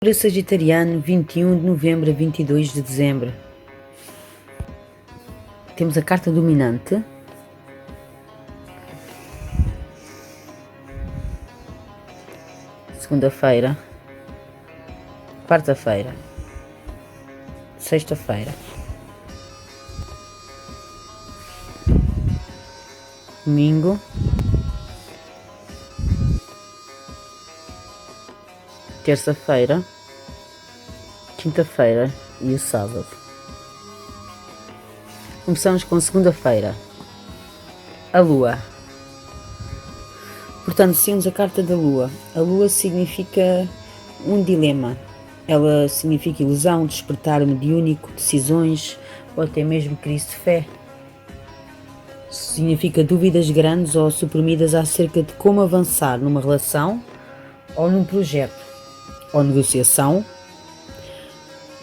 Para Sagitariano, 21 de novembro a 22 de dezembro. Temos a carta dominante. Segunda-feira. Quarta-feira. Sexta-feira. Domingo. Terça-feira. Quinta-feira e o sábado. Começamos com segunda-feira. A Lua. Portanto, seguimos a carta da Lua. A Lua significa um dilema. Ela significa ilusão, despertar mediúnico, decisões ou até mesmo crise de fé. Significa dúvidas grandes ou suprimidas acerca de como avançar numa relação ou num projeto ou negociação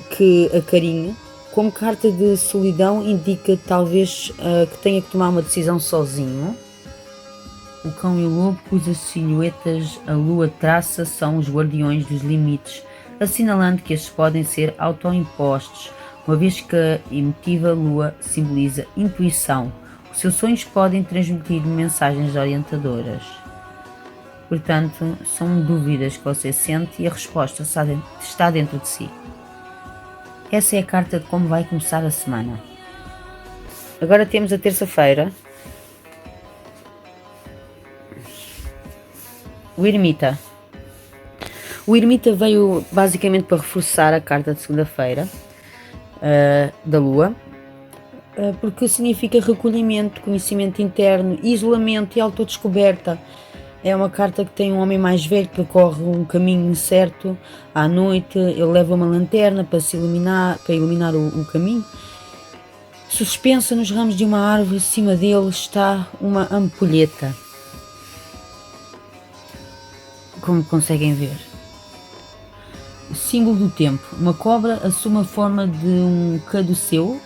que acarinhe. Como carta de solidão, indica talvez que tenha que tomar uma decisão sozinho. O cão e o lobo, cujas silhuetas a lua traça, são os guardiões dos limites, assinalando que estes podem ser autoimpostos, uma vez que a emotiva lua simboliza intuição. Os seus sonhos podem transmitir mensagens orientadoras. Portanto, são dúvidas que você sente e a resposta está dentro de si. Essa é a carta de como vai começar a semana. Agora temos a terça-feira. O Ermita. O Ermita veio basicamente para reforçar a carta de segunda-feira da Lua, porque significa recolhimento, conhecimento interno, isolamento e autodescoberta. É uma carta que tem um homem mais velho que percorre um caminho incerto à noite. Ele leva uma lanterna para iluminar o caminho. Suspensa nos ramos de uma árvore, acima dele está uma ampulheta. Como conseguem ver. O símbolo do tempo. Uma cobra assume a forma de um caduceu,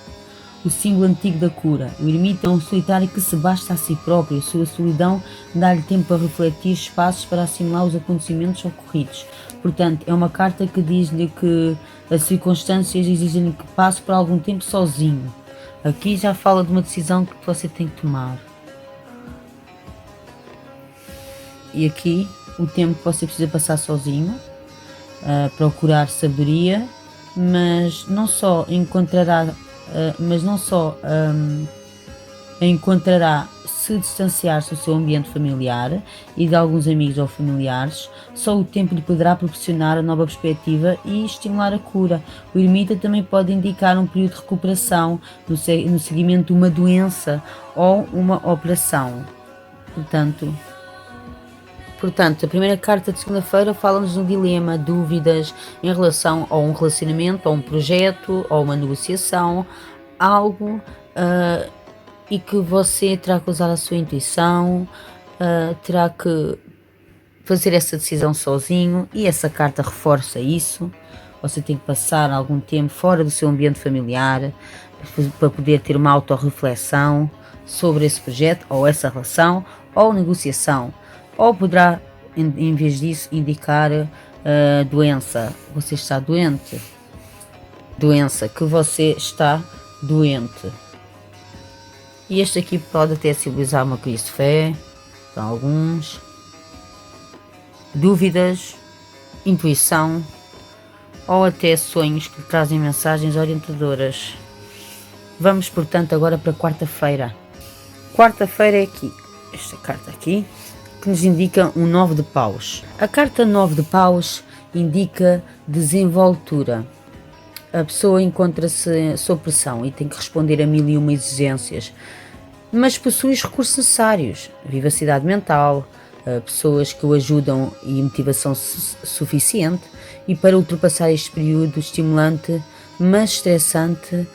o símbolo antigo da cura. O ermita é um solitário que se basta a si próprio. A sua solidão dá-lhe tempo para refletir, espaços para assimilar os acontecimentos ocorridos. Portanto, é uma carta que diz-lhe que as circunstâncias exigem que passe por algum tempo sozinho. Aqui já fala de uma decisão que você tem que tomar. E aqui o tempo que você precisa passar sozinho, procurar sabedoria, mas não só encontrará se distanciar-se do seu ambiente familiar e de alguns amigos ou familiares. Só o tempo lhe poderá proporcionar a nova perspectiva e estimular a cura. O ermita também pode indicar um período de recuperação no seguimento de uma doença ou uma operação. Portanto, a primeira carta de segunda-feira fala-nos de um dilema, dúvidas em relação a um relacionamento, a um projeto, a uma negociação, algo e que você terá que usar a sua intuição, terá que fazer essa decisão sozinho, e essa carta reforça isso. Você tem que passar algum tempo fora do seu ambiente familiar para poder ter uma autorreflexão sobre esse projeto ou essa relação ou negociação. Ou poderá, em vez disso, indicar doença. Você está doente. Doença, que você está doente. E este aqui pode até simbolizar uma crise de fé, para alguns. Dúvidas, intuição, ou até sonhos que trazem mensagens orientadoras. Vamos, portanto, agora para quarta-feira. Quarta-feira é aqui. Esta carta aqui, que nos indica um 9 de paus. A carta 9 de paus indica desenvoltura. A pessoa encontra-se sob pressão e tem que responder a 1001 exigências, mas possui os recursos necessários, vivacidade mental, pessoas que o ajudam e motivação suficiente, e para ultrapassar este período estimulante, mas estressante,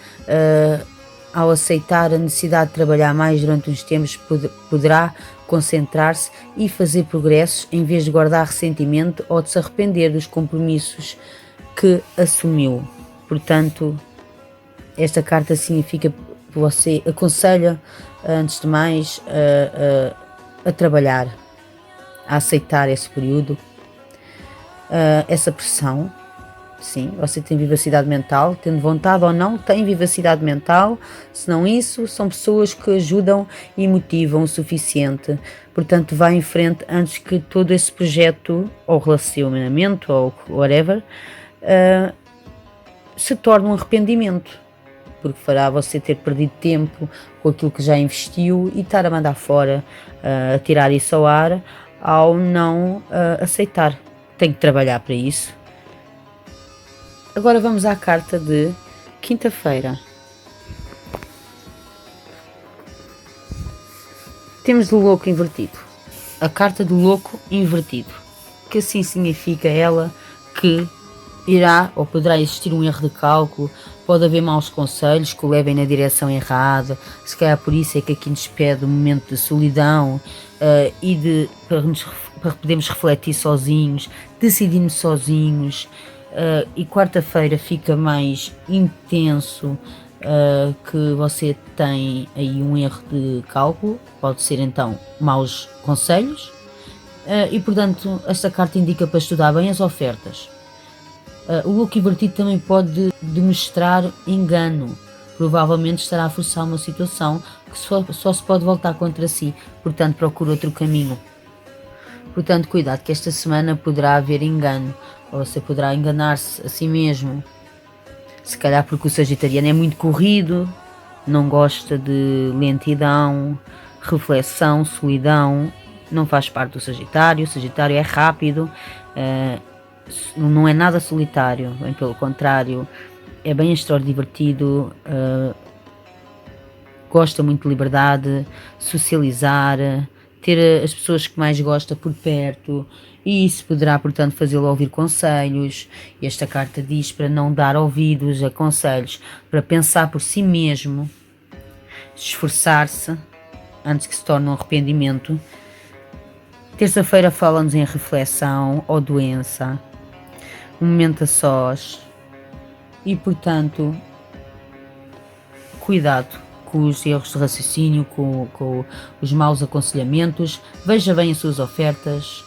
ao aceitar a necessidade de trabalhar mais durante uns tempos, poderá concentrar-se e fazer progressos em vez de guardar ressentimento ou de se arrepender dos compromissos que assumiu. Portanto, esta carta significa que você aconselha, antes de mais, a trabalhar, a aceitar esse período, essa pressão, sim, você tem vivacidade mental, tendo vontade ou não, tem vivacidade mental. Se não isso, são pessoas que ajudam e motivam o suficiente. Portanto, vá em frente antes que todo esse projeto, ou relacionamento, ou whatever, se torne um arrependimento, porque fará você ter perdido tempo com aquilo que já investiu e estar a mandar fora, a tirar isso ao ar, ao não aceitar. Tem que trabalhar para isso. Agora vamos à carta de quinta-feira. Temos o louco invertido. A carta do louco invertido. Que assim significa ela que irá ou poderá existir um erro de cálculo, pode haver maus conselhos que o levem na direção errada, se calhar por isso é que aqui nos pede um momento de solidão para podermos refletir sozinhos, decidirmos sozinhos, e quarta-feira fica mais intenso, que você tem aí um erro de cálculo, pode ser então maus conselhos, e portanto esta carta indica para estudar bem as ofertas. O louco invertido também pode demonstrar engano, provavelmente estará a forçar uma situação que só se pode voltar contra si, portanto procure outro caminho. Portanto, cuidado que esta semana poderá haver engano, ou você poderá enganar-se a si mesmo, se calhar porque o sagitariano é muito corrido, não gosta de lentidão, reflexão, solidão, não faz parte do Sagitário. O Sagitário é rápido, não é nada solitário, bem pelo contrário, é bem extrovertido, gosta muito de liberdade, socializar, ter as pessoas que mais gosta por perto, e isso poderá, portanto, fazê-lo ouvir conselhos. Esta carta diz para não dar ouvidos a conselhos, para pensar por si mesmo, esforçar-se antes que se torne um arrependimento. Terça-feira fala-nos em reflexão ou doença, um momento a sós, e portanto cuidado com os erros de raciocínio, com os maus aconselhamentos, veja bem as suas ofertas,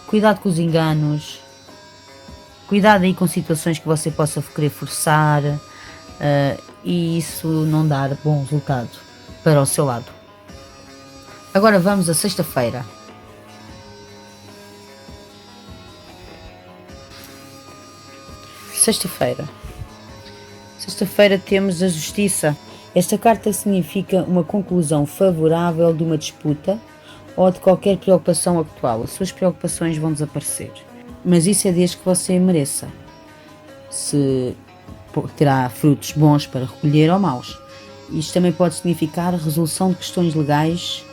cuidado com os enganos, cuidado aí com situações que você possa querer forçar, e isso não dar bom resultado para o seu lado. Agora vamos a sexta-feira. Sexta-feira temos a justiça. Esta carta significa uma conclusão favorável de uma disputa ou de qualquer preocupação atual. As suas preocupações vão desaparecer, mas isso é desde que você mereça. Se terá frutos bons para recolher ou maus. Isto também pode significar a resolução de questões legais,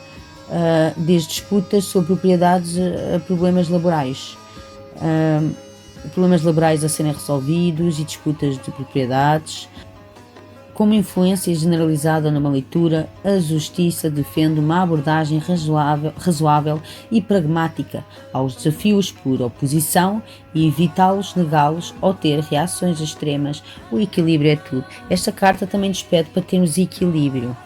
desde disputas sobre propriedades a problemas laborais. Problemas laborais a serem resolvidos e disputas de propriedades. Como influência generalizada numa leitura, a justiça defende uma abordagem razoável e pragmática aos desafios por oposição e evitá-los, negá-los ou ter reações extremas. O equilíbrio é tudo. Esta carta também nos pede para termos equilíbrio.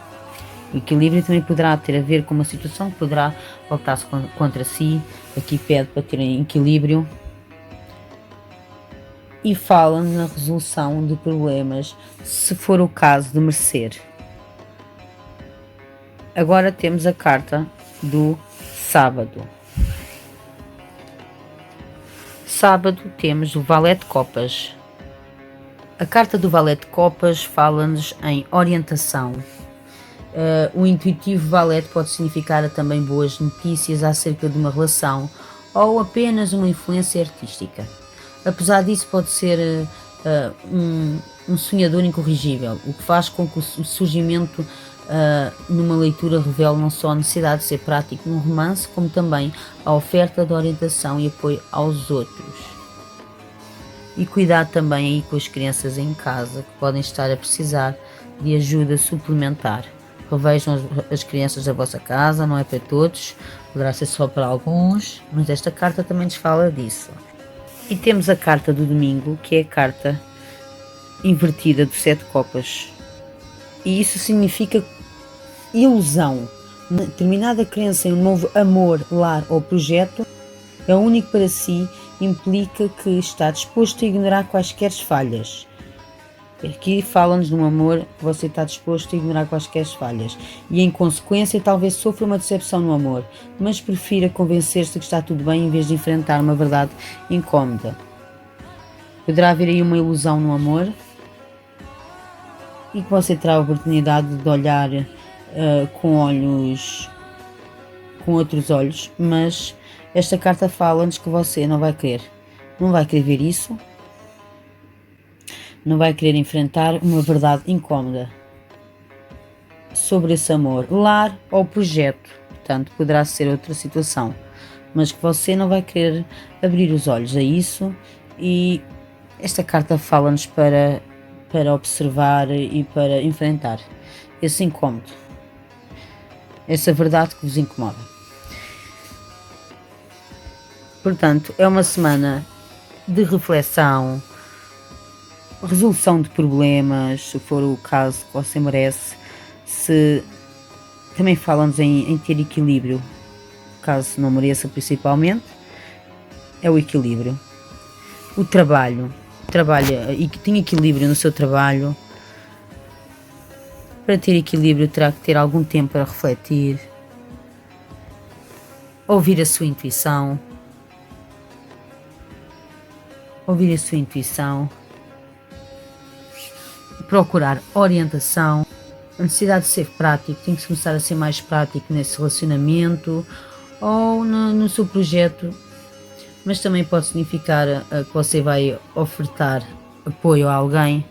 O equilíbrio também poderá ter a ver com uma situação que poderá voltar-se contra si. Aqui pede para terem equilíbrio. E fala na resolução de problemas, se for o caso de merecer. Agora temos a carta do sábado. Sábado temos o Valete de Copas. A carta do Valete de Copas fala-nos em orientação. O intuitivo valete pode significar também boas notícias acerca de uma relação ou apenas uma influência artística. Apesar disso, pode ser um sonhador incorrigível, o que faz com que o surgimento numa leitura revele não só a necessidade de ser prático num romance, como também a oferta de orientação e apoio aos outros. E cuidado também aí com as crianças em casa, que podem estar a precisar de ajuda suplementar. Revejam as crianças da vossa casa, não é para todos, poderá ser só para alguns, mas esta carta também nos fala disso. E temos a carta do domingo, que é a carta invertida do 7 de copas. E isso significa ilusão. Uma determinada crença em um novo amor, lar ou projeto é único para si implica que está disposto a ignorar quaisquer falhas. Aqui fala-nos de um amor que você está disposto a ignorar quaisquer falhas e, em consequência, talvez sofra uma decepção no amor, mas prefira convencer-se que está tudo bem em vez de enfrentar uma verdade incómoda. Poderá haver aí uma ilusão no amor e que você terá a oportunidade de olhar com outros olhos, mas esta carta fala-nos que você não vai querer ver isso. Não vai querer enfrentar uma verdade incómoda sobre esse amor, lar ou projeto, portanto poderá ser outra situação, mas que você não vai querer abrir os olhos a isso, e esta carta fala-nos para observar e para enfrentar esse incómodo, essa verdade que vos incomoda. Portanto, é uma semana de reflexão, resolução de problemas, se for o caso que você merece. Se também falamos em ter equilíbrio, caso não mereça, principalmente é o equilíbrio. O trabalho e que tenha equilíbrio no seu trabalho. Para ter equilíbrio terá que ter algum tempo para refletir, ouvir a sua intuição, procurar orientação, a necessidade de ser prático, tem que começar a ser mais prático nesse relacionamento ou no seu projeto, mas também pode significar que você vai ofertar apoio a alguém,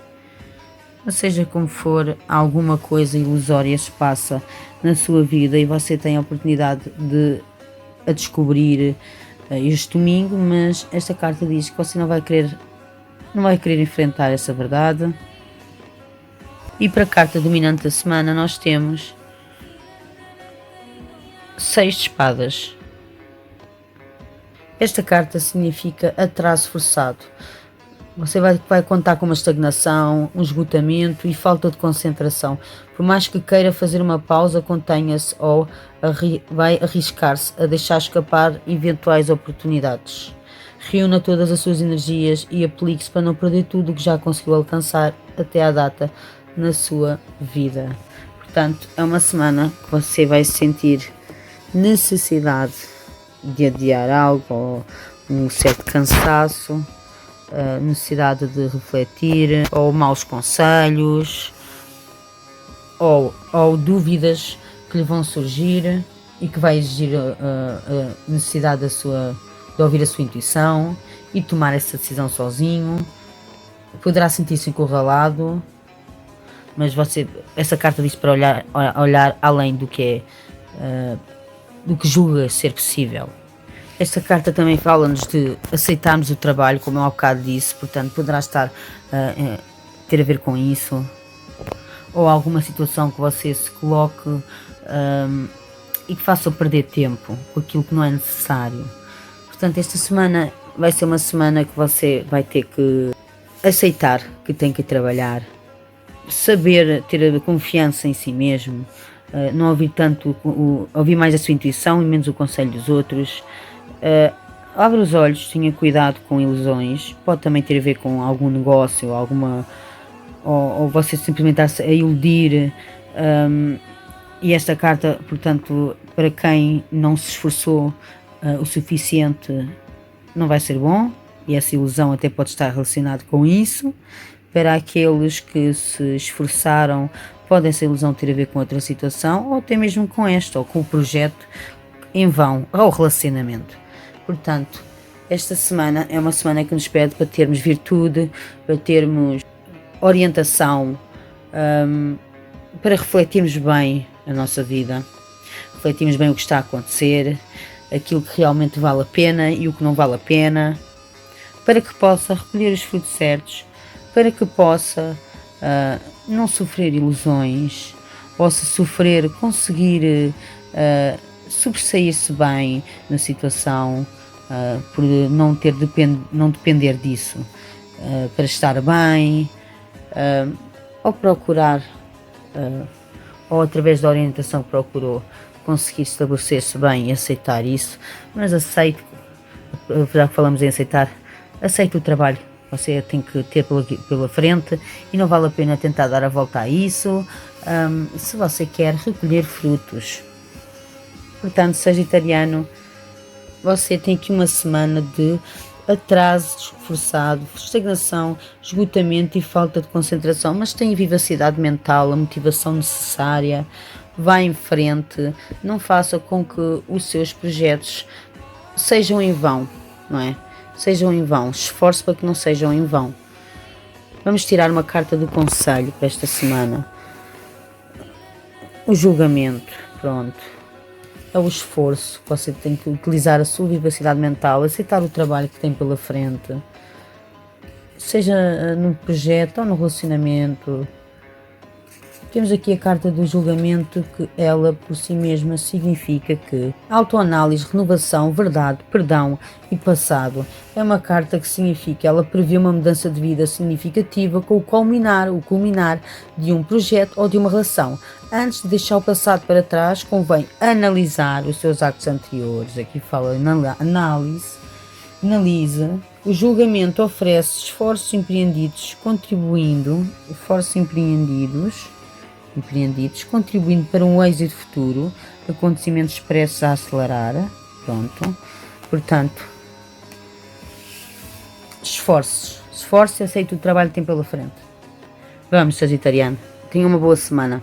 ou seja como for, alguma coisa ilusória se passa na sua vida e você tem a oportunidade de a descobrir este domingo, mas esta carta diz que você não vai querer enfrentar essa verdade. E para a carta dominante da semana nós temos 6 de espadas. Esta carta significa atraso forçado. Você vai contar com uma estagnação, um esgotamento e falta de concentração. Por mais que queira fazer uma pausa, contenha-se ou vai arriscar-se a deixar escapar eventuais oportunidades. Reúna todas as suas energias e aplique-se para não perder tudo o que já conseguiu alcançar até à data na sua vida. Portanto, é uma semana que você vai sentir necessidade de adiar algo, ou um certo cansaço, necessidade de refletir, ou maus conselhos, ou dúvidas que lhe vão surgir e que vai exigir a necessidade de ouvir a sua intuição e tomar essa decisão sozinho. Poderá sentir-se encurralado, mas essa carta diz para olhar além do que do que julga ser possível. Esta carta também fala-nos de aceitarmos o trabalho, como eu há bocado disse, portanto poderá ter a ver com isso, ou alguma situação que você se coloque e que faça perder tempo com aquilo que não é necessário. Portanto, esta semana vai ser uma semana que você vai ter que aceitar que tem que trabalhar, saber ter confiança em si mesmo, não ouvir ouvir mais a sua intuição e menos o conselho dos outros. Abre os olhos, tenha cuidado com ilusões, pode também ter a ver com algum negócio, ou você simplesmente está a iludir, e esta carta, portanto, para quem não se esforçou o suficiente, não vai ser bom, e essa ilusão até pode estar relacionada com isso. Para aqueles que se esforçaram, pode essa ilusão ter a ver com outra situação, ou até mesmo com esta, ou com o projeto em vão, ou o relacionamento. Portanto, esta semana é uma semana que nos pede para termos virtude, para termos orientação, para refletirmos bem a nossa vida, refletirmos bem o que está a acontecer, aquilo que realmente vale a pena e o que não vale a pena, para que possa recolher os frutos certos, para que possa não sofrer ilusões, ou se sofrer, conseguir sobressair-se bem na situação, por não depender disso, para estar bem, ou procurar, ou através da orientação que procurou, conseguir estabelecer-se bem e aceitar isso, mas aceite já que falamos em aceitar, aceite o trabalho. Você tem que ter pela frente e não vale a pena tentar dar a volta a isso. Se você quer recolher frutos, portanto, Sagitariano, você tem aqui uma semana de atraso forçado, estagnação, esgotamento e falta de concentração, mas tem vivacidade mental, a motivação necessária. Vá em frente, não faça com que os seus projetos sejam em vão, não é? Sejam em vão, esforce para que não sejam em vão. Vamos tirar uma carta do conselho para esta semana. O julgamento, pronto. É o esforço, você tem que utilizar a sua vivacidade mental, aceitar o trabalho que tem pela frente, seja num projeto ou no relacionamento. Temos aqui a carta do julgamento, que ela por si mesma significa que autoanálise, renovação, verdade, perdão e passado. É uma carta que significa, ela prevê uma mudança de vida significativa com o culminar de um projeto ou de uma relação. Antes de deixar o passado para trás, convém analisar os seus actos anteriores. Aqui fala análise. Analisa. O julgamento oferece esforços empreendidos, contribuindo para um êxito futuro, acontecimentos expressos a acelerar. Pronto. Portanto, esforce e aceite o trabalho que tem pela frente. Vamos, Sagitariano. Tenha uma boa semana.